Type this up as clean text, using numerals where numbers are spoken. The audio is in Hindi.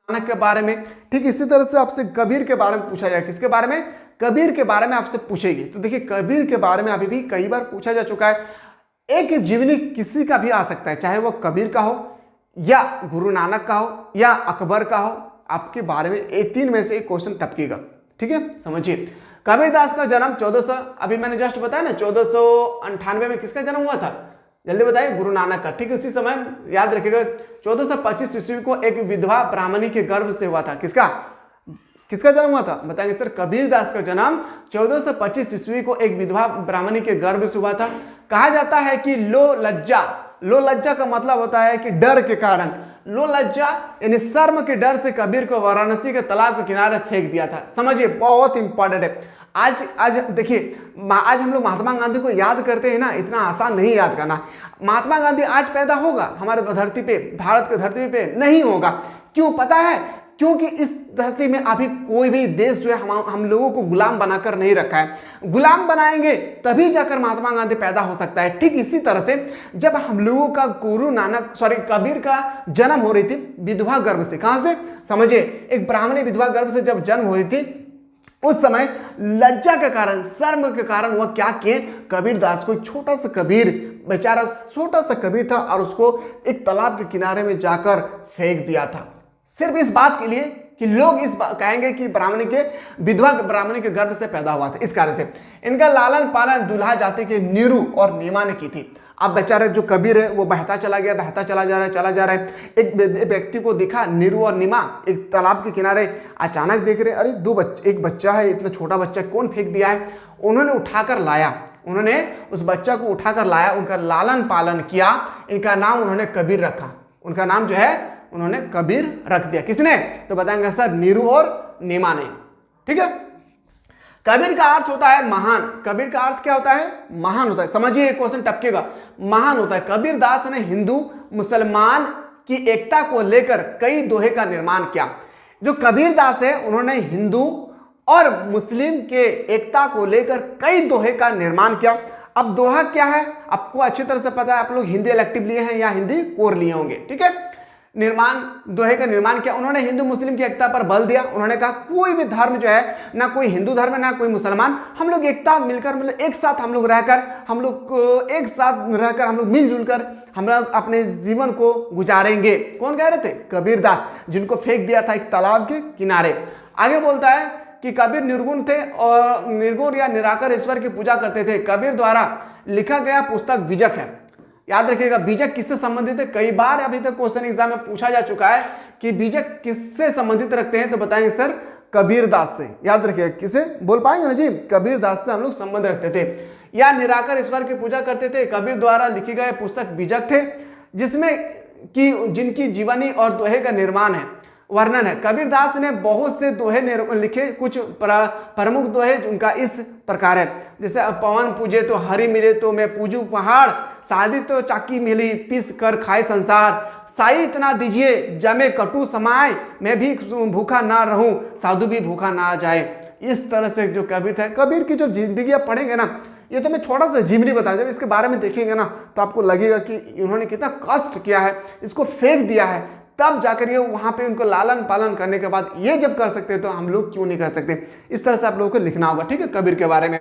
नानक के बारे में। ठीक इसी तरह से आपसे कबीर के बारे में पूछा जाए, किसके बारे में, कबीर के बारे में आपसे पूछेगी। तो देखिए कबीर के बारे में अभी भी कई बार पूछा जा चुका है। एक जीवनी किसी का भी आ सकता है, चाहे वो कबीर का हो या गुरु नानक का हो या अकबर का हो, आपके बारे में ये तीन में से एक क्वेश्चन टपकेगा। ठीक है, समझिए। कबीरदास का जन्म 1400, अभी मैंने जस्ट बताया ना 1498 में किसका जन्म हुआ था, जल्दी बताइए, गुरु नानक का। ठीक है, उसी समय याद रखिएगा 1425 ईस्वी को एक विधवा ब्राह्मणी के गर्भ से हुआ था। किसका जन्म हुआ था, बताएंगे सर। कबीरदास का जन्म 1425 ईस्वी को एक विधवा ब्राह्मणी के गर्भ से हुआ था। कहा जाता है कि लो लज्जा का मतलब होता है कि डर के कारण, लो लज्जा यानी शर्म के डर से कबीर को वाराणसी के तालाब के किनारे फेंक दिया था। समझिए, बहुत इंपॉर्टेंट है। आज देखिए, आज हम लोग महात्मा गांधी को याद करते हैं ना, इतना आसान नहीं याद करना। महात्मा गांधी आज पैदा होगा हमारे धरती पे, भारत की धरती पे नहीं होगा। क्यों पता है, क्योंकि इस धरती में अभी कोई भी देश जो है हम लोगों को गुलाम बनाकर नहीं रखा है। गुलाम बनाएंगे तभी जाकर महात्मा गांधी पैदा हो सकता है। ठीक इसी तरह से जब हम लोगों का कबीर का जन्म हो रही थी विधवा गर्भ से, कहां से, समझिए, एक ब्राह्मणी विधवा गर्भ से जब जन्म हो रही थी, उस समय लज्जा के कारण, शर्म के कारण वह क्या किए, कबीरदास को, छोटा सा कबीर, बेचारा छोटा सा कबीर था, और उसको एक तालाब के किनारे में जाकर फेंक दिया था। सिर्फ इस बात के लिए कि लोग कहेंगे कि विधवा ब्राह्मणी के गर्भ से पैदा हुआ था। इस कारण से इनका लालन पालन दुल्हा जाति के नीरू और नीमा ने की थी। अब बेचारे जो कबीर है वो बहता चला जा रहा है। एक व्यक्ति को दिखा, नीरू और नीमा एक तालाब के किनारे अचानक देख रहे, अरे एक बच्चा है, इतना छोटा बच्चा कौन फेंक दिया है। उन्होंने उस बच्चा को उठाकर लाया, उनका लालन पालन किया, इनका नाम उन्होंने कबीर रखा। उनका नाम जो है उन्होंने कबीर रख दिया। किसने, तो बताएंगे सर, नीरू और नीमा ने। ठीक है, कबीर का अर्थ होता है महान। कबीर का अर्थ क्या होता है, महान होता है। समझिए, क्वेश्चन टपकेगा, महान होता है। कबीरदास ने हिंदू मुसलमान की एकता को लेकर कई दोहे का निर्माण किया। जो कबीरदास है उन्होंने हिंदू और मुस्लिम के एकता को लेकर कई दोहे का निर्माण किया। अब दोहा क्या है आपको अच्छी तरह से पता है, आप लोग हिंदी इलेक्टिव लिए हैं या हिंदी कोर लिए होंगे। ठीक है, दोहे का निर्माण किया। उन्होंने हिंदू मुस्लिम की एकता पर बल दिया। उन्होंने कहा कोई भी धर्म जो है, ना कोई हिंदू धर्म है ना कोई मुसलमान, हम लोग एकता मिलकर, मतलब एक साथ हम लोग रहकर, हम लोग मिलजुल कर हम लोग अपने जीवन को गुजारेंगे। कौन कह रहे थे, कबीरदास, जिनको फेंक दिया था एक तालाब के किनारे। आगे बोलता है कि कबीर निर्गुण थे और निर्गुण या निराकार ईश्वर की पूजा करते थे। कबीर द्वारा लिखा गया पुस्तक बीजक है। याद रखिएगा, बीजक किससे संबंधित है, कई बार अभी तक क्वेश्चन एग्जाम में पूछा जा चुका है कि बीजक किससे संबंधित रखते हैं, तो बताएंगे सर कबीरदास से। याद रखिएगा, किसे बोल पाएंगे ना जी, कबीरदास से हम लोग संबंध रखते थे। या निराकार ईश्वर की पूजा करते थे। कबीर द्वारा लिखे गए पुस्तक बीजक थे, जिसमें कि जिनकी जीवनी और दोहे का निर्माण है, वर्णन है। कबीरदास ने बहुत से दोहे लिखे। कुछ प्रमुख दोहे उनका इस प्रकार है, जैसे पवन पूजे तो हरि मिले तो मैं पूजू पहाड़, शादी तो चाकी मिली पीस कर खाए संसार, साई इतना दीजिए जमे कटु समाए, मैं भी भूखा ना रहूं साधु भी भूखा ना जाए। इस तरह से जो कबीर थे, कबीर की जो जिंदगी आप पढ़ेंगे ना, ये तो मैं छोटा सा जीवनी बताऊं, जब इसके बारे में देखेंगे ना तो आपको लगेगा कि इन्होंने कितना कष्ट किया है, इसको फेंक दिया है, तब जाकर ये वहां पे उनको लालन पालन करने के बाद ये जब कर सकते हैं तो हम लोग क्यों नहीं कर सकते। इस तरह से आप लोगों को लिखना होगा। ठीक है, कबीर के बारे में।